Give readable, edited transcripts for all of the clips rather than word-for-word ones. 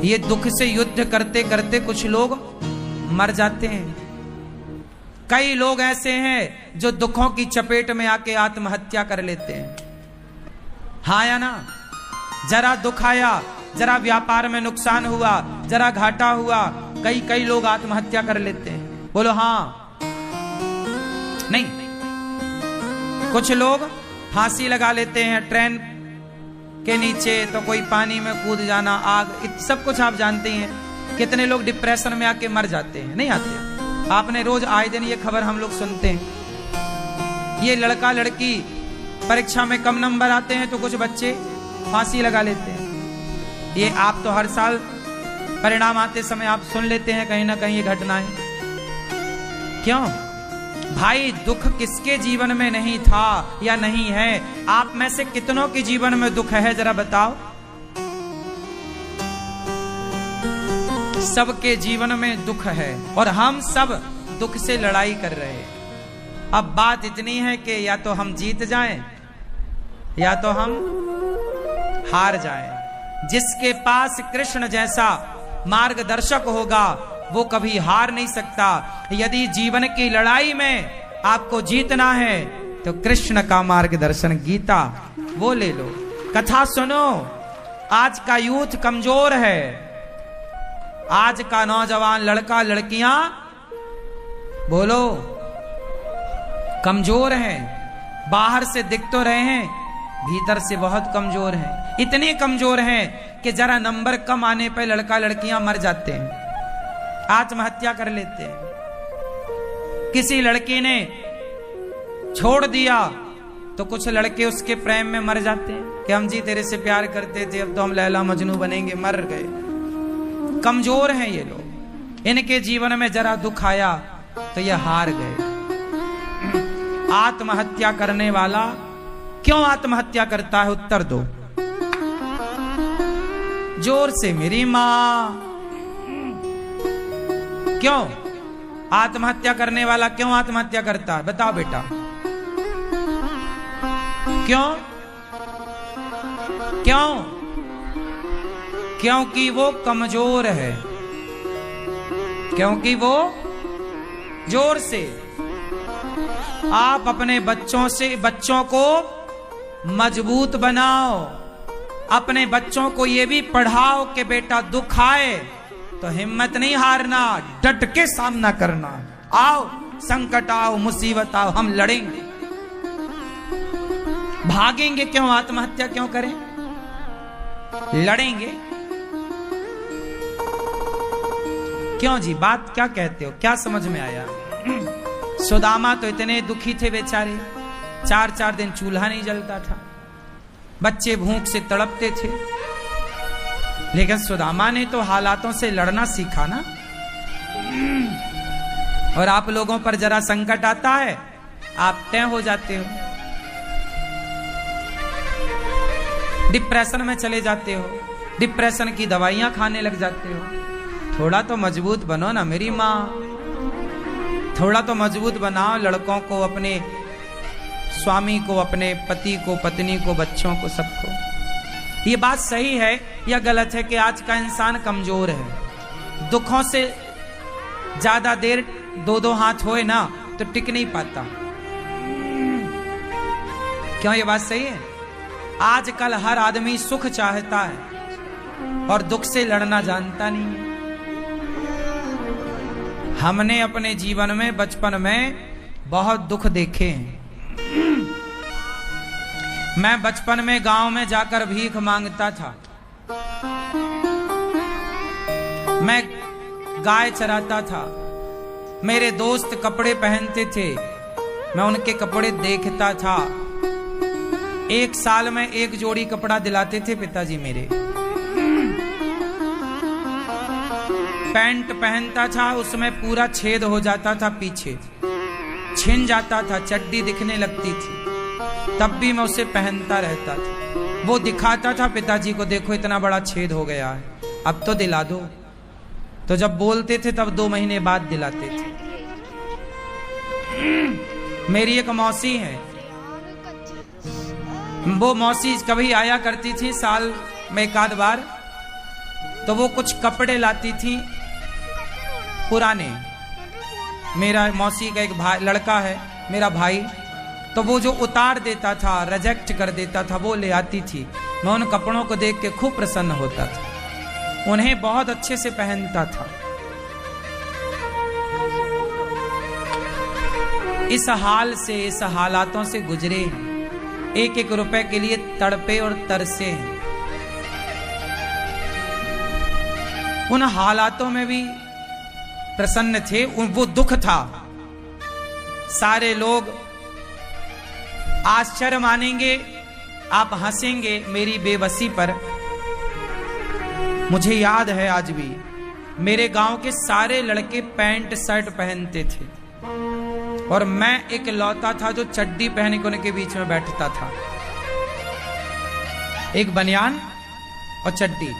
ये दुख से युद्ध करते करते कुछ लोग मर जाते हैं। कई लोग ऐसे हैं जो दुखों की चपेट में आके आत्महत्या कर लेते हैं। हाँ या ना? जरा दुख आया, जरा व्यापार में नुकसान हुआ, जरा घाटा हुआ, कई लोग आत्महत्या कर लेते हैं। बोलो हाँ। नहीं, कुछ लोग फांसी लगा लेते हैं ट्रेन के नीचे, तो कोई पानी में कूद जाना, आग, सब कुछ आप जानते हैं। कितने लोग डिप्रेशन में आके मर जाते हैं, नहीं आते? आपने रोज आए दिन ये खबर हम लोग सुनते हैं। ये लड़का लड़की परीक्षा में कम नंबर आते हैं तो कुछ बच्चे फांसी लगा लेते हैं। ये आप तो हर साल परिणाम आते समय आप सुन लेते हैं कहीं ना कहीं ये घटनाएं। क्यों भाई? दुख किसके जीवन में नहीं था या नहीं है? आप में से कितनों के जीवन में दुख है, जरा बताओ। सबके जीवन में दुख है और हम सब दुख से लड़ाई कर रहे हैं। अब बात इतनी है कि या तो हम जीत जाएं या तो हम हार जाएं। जिसके पास कृष्ण जैसा मार्गदर्शक होगा वो कभी हार नहीं सकता। यदि जीवन की लड़ाई में आपको जीतना है तो कृष्ण का मार्गदर्शन गीता वो ले लो। कथा सुनो। आज का यूथ कमजोर है। आज का नौजवान लड़का लड़कियां बोलो कमजोर हैं। बाहर से दिख तो रहे हैं, भीतर से बहुत कमजोर हैं। इतने कमजोर हैं कि जरा नंबर कम आने पर लड़का लड़कियां मर जाते हैं, आत्महत्या कर लेते हैं। किसी लड़के ने छोड़ दिया तो कुछ लड़के उसके प्रेम में मर जाते हैं कि हम जी तेरे से प्यार करते थे, अब तो हम लैला मजनू बनेंगे, मर गए। कमजोर हैं ये लोग। इनके जीवन में जरा दुख आया तो ये हार गए। आत्महत्या करने वाला क्यों आत्महत्या करता है? उत्तर दो जोर से मेरी मां। क्यों आत्महत्या करने वाला क्यों आत्महत्या करता है? बताओ बेटा, क्यों? क्यों? क्योंकि वो कमजोर है। क्योंकि वो जोर से। आप अपने बच्चों को मजबूत बनाओ। अपने बच्चों को ये भी पढ़ाओ कि बेटा दुख आए तो हिम्मत नहीं हारना, डट के सामना करना। आओ संकट आओ, मुसीबत आओ, हम लड़ेंगे। भागेंगे क्यों? आत्महत्या क्यों करें? लड़ेंगे क्यों जी? बात क्या कहते हो? क्या समझ में आया? सुदामा तो इतने दुखी थे बेचारे, 4-4 दिन चूल्हा नहीं जलता था, बच्चे भूख से तड़पते थे। लेकिन सुदामा ने तो हालातों से लड़ना सीखा ना। और आप लोगों पर जरा संकट आता है, आप तय हो जाते हो, डिप्रेशन में चले जाते हो, डिप्रेशन की दवाइयां खाने लग जाते हो। थोड़ा तो मजबूत बनो ना मेरी माँ, थोड़ा तो मजबूत बनाओ लड़कों को, अपने स्वामी को, अपने पति को, पत्नी को, बच्चों को, सबको। ये बात सही है या गलत है कि आज का इंसान कमजोर है? दुखों से ज्यादा देर 2-2 हाथ होए ना तो टिक नहीं पाता। क्यों ये बात सही है? आजकल हर आदमी सुख चाहता है और दुख से लड़ना जानता नहीं है। हमने अपने जीवन में बचपन में बहुत दुख देखे हैं। मैं बचपन में गांव में जाकर भीख मांगता था। मैं गाय चराता था। मेरे दोस्त कपड़े पहनते थे, मैं उनके कपड़े देखता था। 1 साल में 1 जोड़ी कपड़ा दिलाते थे पिताजी मेरे। पैंट पहनता था, उसमें पूरा छेद हो जाता था, पीछे छिन जाता था, चड्डी दिखने लगती थी, तब भी मैं उसे पहनता रहता था। वो दिखाता था पिताजी को, देखो इतना बड़ा छेद हो गया है, अब तो दिला दो। तो जब बोलते थे तब 2 महीने बाद दिलाते थे। मेरी एक मौसी है, वो मौसी कभी आया करती थी साल में 1 आध बार। तो वो कुछ कपड़े लाती थी पुराने। मेरा मौसी का एक भाई लड़का है, मेरा भाई, तो वो जो उतार देता था, रिजेक्ट कर देता था, वो ले आती थी। मैं उन कपड़ों को देख के खूब प्रसन्न होता था, उन्हें बहुत अच्छे से पहनता था। इस हाल से, इस हालातों से गुजरे, एक एक रुपए के लिए तड़पे और तरसे। उन हालातों में भी प्रसन्न थे, वो दुख था। सारे लोग आश्चर्य मानेंगे, आप हंसेंगे मेरी बेबसी पर। मुझे याद है आज भी, मेरे गांव के सारे लड़के पैंट शर्ट पहनते थे और मैं एक लौता था जो चड्डी पहने के उनके बीच में बैठता था। एक बनियान और चड्डी,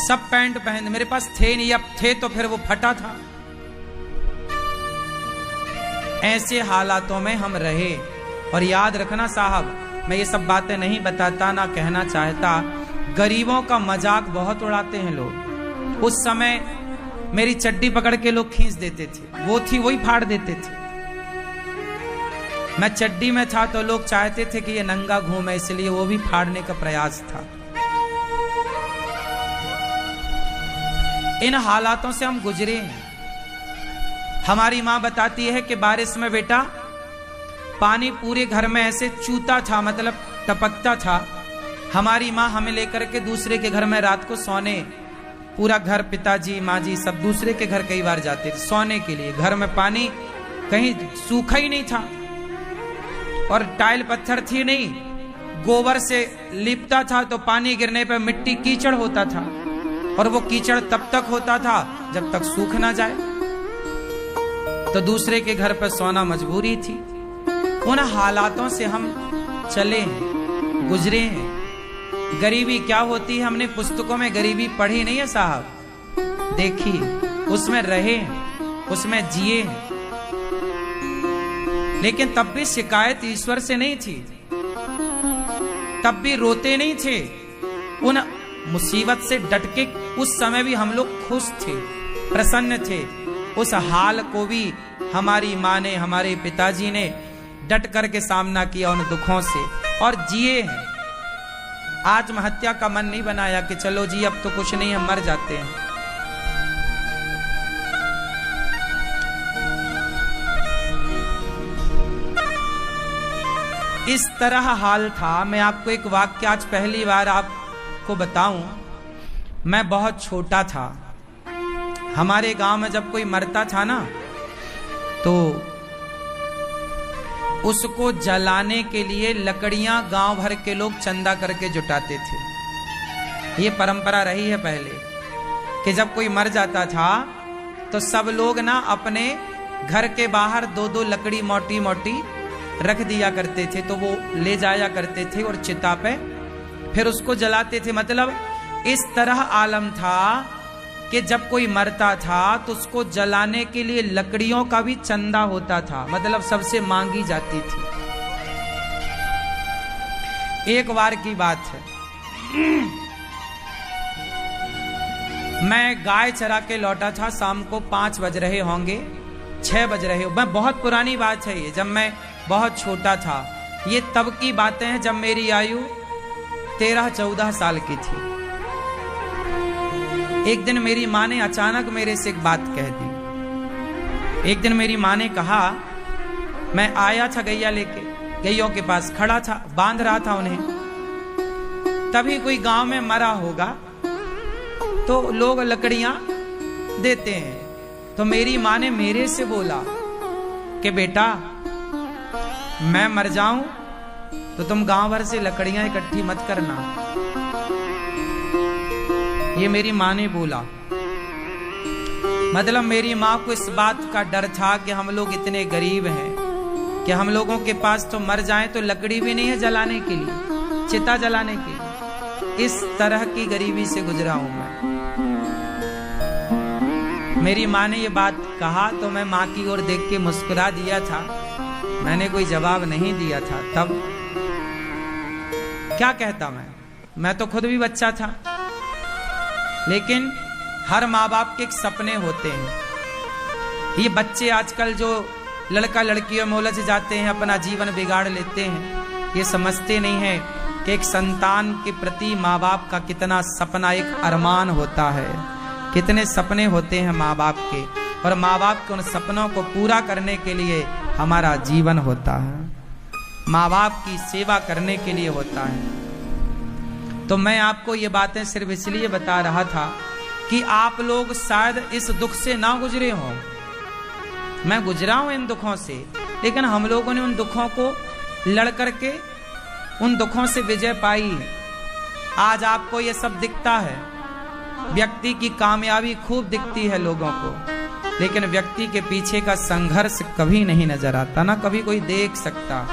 सब पैंट पहन, मेरे पास थे नहीं, अब थे तो फिर वो फटा था। ऐसे हालातों में हम रहे। और याद रखना साहब, मैं ये सब बातें नहीं बताता, ना कहना चाहता, गरीबों का मजाक बहुत उड़ाते हैं लोग। उस समय मेरी चड्डी पकड़ के लोग खींच देते थे, वो थी वही फाड़ देते थे। मैं चड्डी में था तो लोग चाहते थे कि ये नंगा घूमे, इसलिए वो भी फाड़ने का प्रयास था। इन हालातों से हम गुजरे हैं। हमारी माँ बताती है कि बारिश में बेटा पानी पूरे घर में ऐसे चूता था, मतलब टपकता था। हमारी माँ हमें लेकर के दूसरे के घर में रात को सोने, पूरा घर, पिताजी माँ जी सब दूसरे के घर कई बार जाते थे सोने के लिए। घर में पानी कहीं सूखा ही नहीं था और टाइल पत्थर थी नहीं, गोबर से लिपता था तो पानी गिरने पर मिट्टी कीचड़ होता था और वो कीचड़ तब तक होता था जब तक सूख ना जाए। तो दूसरे के घर पर सोना मजबूरी थी। उन हालातों से हम चले हैं, गुजरे हैं। गरीबी क्या होती है हमने पुस्तकों में गरीबी पढ़ी नहीं है साहब, देखी, उसमें रहे, उसमें जिए। लेकिन तब भी शिकायत ईश्वर से नहीं थी, तब भी रोते नहीं थे। उन मुसीबत से डट के उस समय भी हम लोग खुश थे, प्रसन्न थे। उस हाल को भी हमारी माँ ने, हमारे पिताजी ने डट करके सामना किया उन दुखों से और जिए हैं। आत्महत्या का मन नहीं बनाया कि चलो जी अब तो कुछ नहीं, हम मर जाते हैं। इस तरह हाल था। मैं आपको एक वाक्य आज पहली बार आपको बताऊं। मैं बहुत छोटा था। हमारे गांव में जब कोई मरता था ना तो उसको जलाने के लिए लकड़ियां गांव भर के लोग चंदा करके जुटाते थे। ये परंपरा रही है पहले कि जब कोई मर जाता था तो सब लोग ना अपने घर के बाहर दो दो लकड़ी मोटी मोटी रख दिया करते थे, तो वो ले जाया करते थे और चिता पे फिर उसको जलाते थे। मतलब इस तरह आलम था कि जब कोई मरता था तो उसको जलाने के लिए लकड़ियों का भी चंदा होता था, मतलब सबसे मांगी जाती थी। एक बार की बात है, मैं गाय चरा के लौटा था, शाम को 5 बज रहे होंगे, 6 बज रहे हो। मैं बहुत पुरानी बात है ये, जब मैं बहुत छोटा था। ये तब की बातें हैं जब मेरी आयु 13-14 साल की थी। एक दिन मेरी माँ ने अचानक मेरे से एक बात कह दी। एक दिन मेरी माँ ने कहा, मैं आया था गैया लेके, गैयों के पास खड़ा था, बांध रहा था उन्हें, तभी कोई गांव में मरा होगा तो लोग लकड़ियां देते हैं। तो मेरी माँ ने मेरे से बोला कि बेटा मैं मर जाऊं तो तुम गांव भर से लकड़ियां इकट्ठी मत करना। ये मेरी माँ ने बोला। मतलब मेरी माँ को इस बात का डर था कि हम लोग इतने गरीब हैं कि हम लोगों के पास तो मर जाएं तो लकड़ी भी नहीं है जलाने के लिए, चिता जलाने के लिए। इस तरह की गरीबी से गुजरा हूं मैं। मेरी माँ ने ये बात कहा तो मैं माँ की ओर देख के मुस्कुरा दिया था, मैंने कोई जवाब नहीं दिया था। तब क्या कहता मैं तो खुद भी बच्चा था। लेकिन हर माँ बाप के एक सपने होते हैं। ये बच्चे आजकल जो लड़का लड़कियों में उलझ जाते हैं, अपना जीवन बिगाड़ लेते हैं, ये समझते नहीं है कि एक संतान के प्रति माँ बाप का कितना सपना, एक अरमान होता है, कितने सपने होते हैं माँ बाप के, और माँ बाप के उन सपनों को पूरा करने के लिए हमारा जीवन होता है, माँ बाप की सेवा करने के लिए होता है। तो मैं आपको ये बातें सिर्फ इसलिए बता रहा था कि आप लोग शायद इस दुख से ना गुजरे हों। मैं गुजरा हूं इन दुखों से, लेकिन हम लोगों ने उन दुखों को लड़ करके उन दुखों से विजय पाई। आज आपको ये सब दिखता है, व्यक्ति की कामयाबी खूब दिखती है लोगों को, लेकिन व्यक्ति के पीछे का संघर्ष कभी नहीं नजर आता, ना कभी कोई देख सकता,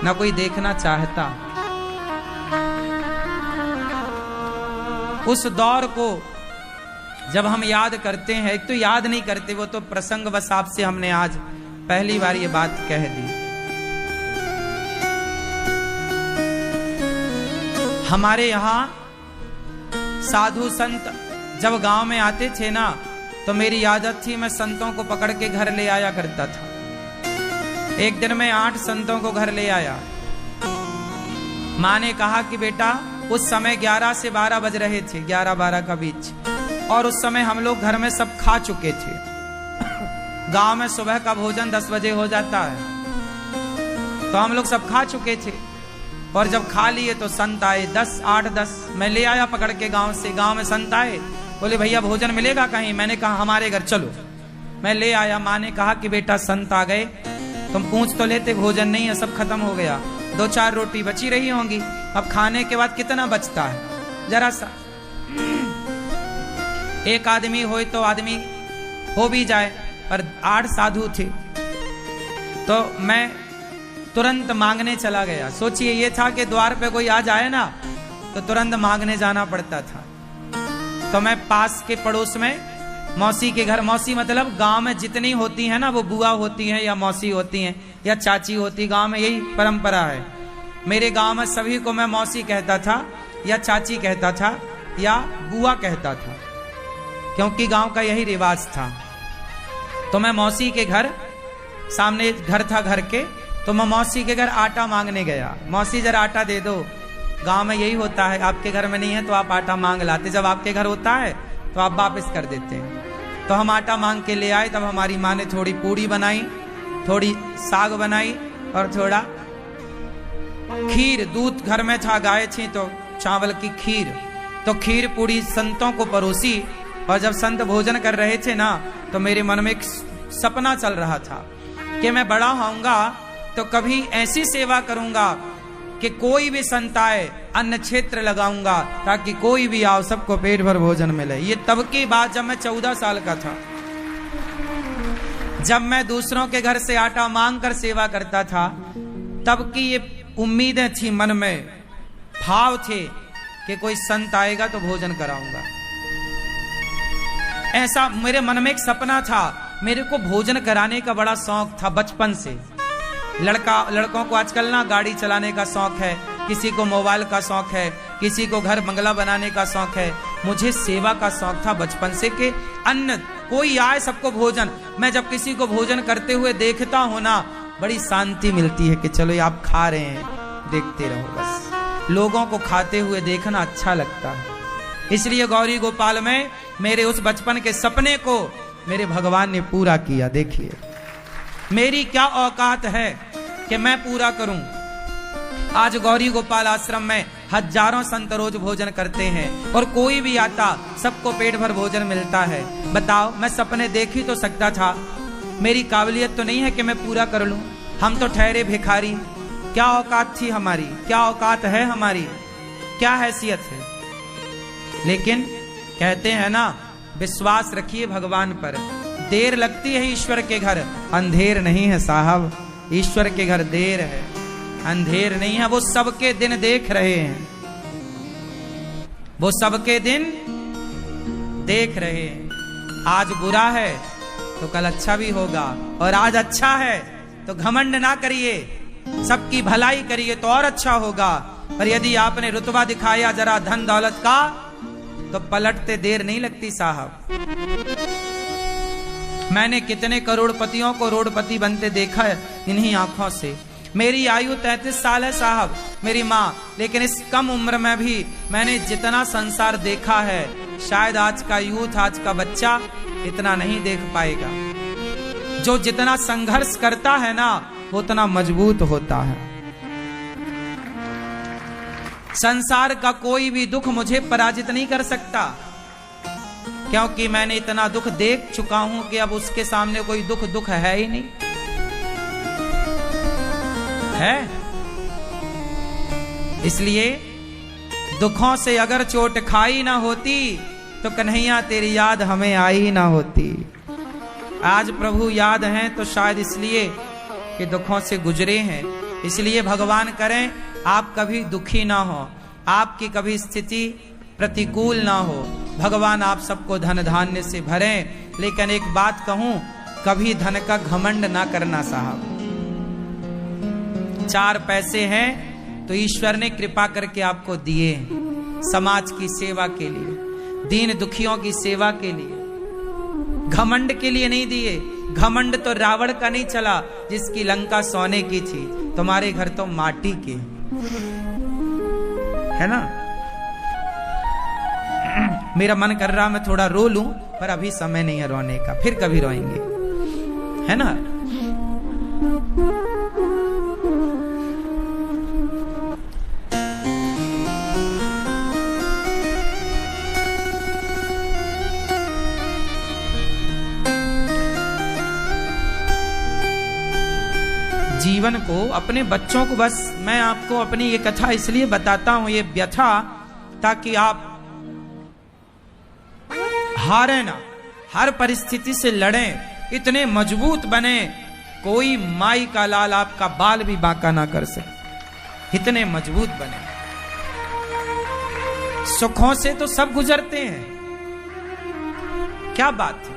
ना कोई देखना चाहता। उस दौर को जब हम याद करते हैं, एक तो याद नहीं करते, वो तो प्रसंगवश आपसे हमने आज पहली बार ये बात कह दी। हमारे यहाँ साधु संत जब गांव में आते थे ना, तो मेरी आदत थी मैं संतों को पकड़ के घर ले आया करता था। एक दिन मैं 8 संतों को घर ले आया। माँ ने कहा कि बेटा, उस समय 11 से 12 बज रहे थे, 11-12 का बीच, और उस समय हम लोग घर में सब खा चुके थे। गांव में सुबह का भोजन 10 बजे हो जाता है, तो हम लोग सब खा चुके थे। और जब खा लिए तो संत आए 8-10, मैं ले आया पकड़ के गांव से। गांव में संत आए, बोले भैया भोजन मिलेगा कहीं? मैंने कहा हमारे घर चलो। मैं ले आया। माँ ने कहा कि बेटा संत आ गए, तुम पूछ तो लेते, भोजन नहीं है, सब खत्म हो गया, 2-4 रोटी बची रही होंगी, अब खाने के बाद कितना बचता है, जरा सा एक आदमी हो तो आदमी हो भी जाए, पर 8 साधु थे। तो मैं तुरंत मांगने चला गया। सोचिए, ये था कि द्वार पे कोई आ जाए ना तो तुरंत मांगने जाना पड़ता था। तो मैं पास के पड़ोस में मौसी के घर, मौसी मतलब गांव में जितनी होती है ना, वो बुआ होती हैं या मौसी होती हैं या चाची होती, गांव में यही परंपरा है। मेरे गांव में सभी को मैं मौसी कहता था या चाची कहता था या बुआ कहता था, क्योंकि गांव का यही रिवाज था। तो मैं मौसी के घर, सामने घर था घर के, तो मैं मौसी के घर आटा मांगने गया। मौसी जरा आटा दे दो। गांव में यही होता है, आपके घर में नहीं है तो आप आटा मांग लाते, जब आपके घर होता है तो आप वापस कर देते हैं। तो हम आटा मांग के ले आए। तब हमारी माँ ने थोड़ी पूड़ी बनाई, थोड़ी साग बनाई और थोड़ा खीर, दूध घर में था, गाय थी तो चावल की खीर, तो खीर पूड़ी संतों को परोसी। और जब संत भोजन कर रहे थे ना, तो मेरे मन में एक सपना चल रहा था कि मैं बड़ा होऊंगा तो कभी ऐसी सेवा करूंगा कि कोई भी संत आए अन्न क्षेत्र लगाऊंगा, ताकि कोई भी आओ सबको पेट भर भोजन मिले। ये तब की बात जब मैं 14 साल का था, जब मैं दूसरों के घर से आटा मांग कर सेवा करता था। तब की ये उम्मीदें थी मन में, भाव थे कि कोई संत आएगा तो भोजन कराऊंगा। ऐसा मेरे मन में एक सपना था। मेरे को भोजन कराने का बड़ा शौक था बचपन से। लड़कों को आजकल ना गाड़ी चलाने का शौक है, किसी को मोबाइल का शौक है, किसी को घर बंगला बनाने का शौक है। मुझे सेवा का शौक था बचपन से कि अन्न, कोई आए सबको भोजन। मैं जब किसी को भोजन करते हुए देखता हूं ना, बड़ी शांति मिलती है कि चलो ये आप खा रहे हैं, देखते रहो बस। लोगों को खाते हुए देखना अच्छा लगता है। इसलिए गौरी गोपाल में मेरे उस बचपन के सपने को मेरे भगवान ने पूरा किया। देखिए मेरी क्या औकात है कि मैं पूरा करूं। आज गौरी गोपाल आश्रम में हजारों संत रोज भोजन करते हैं, और कोई भी आता सबको पेट भर भोजन मिलता है। बताओ, मैं सपने देख ही तो सकता था, मेरी काबिलियत तो नहीं है कि मैं पूरा कर लूं। हम तो ठहरे भिखारी। क्या औकात थी हमारी, क्या औकात है हमारी, क्या हैसियत है। लेकिन कहते हैं ना, विश्वास रखिए भगवान पर। देर लगती है ईश्वर के घर, अंधेर नहीं है साहब। ईश्वर के घर देर है, अंधेर नहीं है। वो सबके दिन देख रहे हैं, वो सबके दिन देख रहे हैं। आज बुरा है तो कल अच्छा भी होगा, और आज अच्छा है तो घमंड ना करिए, सबकी भलाई करिए तो और अच्छा होगा। पर यदि आपने रुतबा दिखाया जरा धन दौलत का, तो पलटते देर नहीं लगती साहब। मैंने कितने करोड़पतियों को रोडपति बनते देखा है इन्हीं आंखों से। मेरी आयु 33 साल है साहब, मेरी माँ, लेकिन इस कम उम्र में भी मैंने जितना संसार देखा है, शायद आज का यूथ, आज का बच्चा इतना नहीं देख पाएगा। जो जितना संघर्ष करता है ना, वो उतना मजबूत होता है। संसार का कोई भी दुख मुझे पराजित नहीं कर सकता, क्योंकि मैंने इतना दुख देख चुका हूं कि अब उसके सामने कोई दुख है ही नहीं है। इसलिए दुखों से अगर चोट खाई ना होती तो कन्हैया तेरी याद हमें आई ही ना होती। आज प्रभु याद हैं तो शायद इसलिए कि दुखों से गुजरे हैं। इसलिए भगवान करें आप कभी दुखी ना हो, आपकी कभी स्थिति प्रतिकूल ना हो। भगवान आप सबको धन धान्य से भरें। लेकिन एक बात कहूं, कभी धन का घमंड ना करना साहब। 4 पैसे हैं तो ईश्वर ने कृपा करके आपको दिए, समाज की सेवा के लिए, दीन दुखियों की सेवा के लिए, घमंड के लिए नहीं दिए। घमंड तो रावण का नहीं चला जिसकी लंका सोने की थी, तुम्हारे घर तो माटी के है ना। मेरा मन कर रहा मैं थोड़ा रो लूं, पर अभी समय नहीं है रोने का, फिर कभी रोएंगे, है ना। जीवन को, अपने बच्चों को, बस मैं आपको अपनी ये कथा इसलिए बताता हूं, ये व्यथा, ताकि आप हारे ना, हर परिस्थिति से लड़ें, इतने मजबूत बने कोई माई का लाल आपका बाल भी बांका ना कर सके, इतने मजबूत बने। सुखों से तो सब गुजरते हैं, क्या बात है,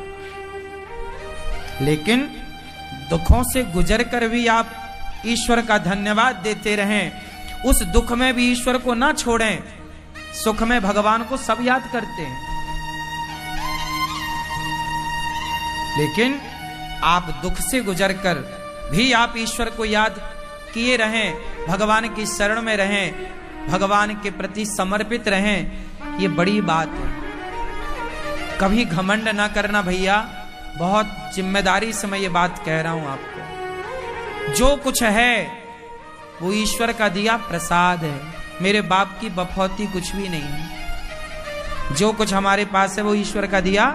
लेकिन दुखों से गुजर कर भी आप ईश्वर का धन्यवाद देते रहें। उस दुख में भी ईश्वर को ना छोड़ें। सुख में भगवान को सब याद करते हैं, लेकिन आप दुख से गुजर कर भी आप ईश्वर को याद किए रहें, भगवान की शरण में रहें, भगवान के प्रति समर्पित रहें। ये बड़ी बात है। कभी घमंड ना करना भैया, बहुत जिम्मेदारी से मैं ये बात कह रहा हूं आपको। जो कुछ है वो ईश्वर का दिया प्रसाद है, मेरे बाप की बफौती कुछ भी नहीं है। जो कुछ हमारे पास है वो ईश्वर का दिया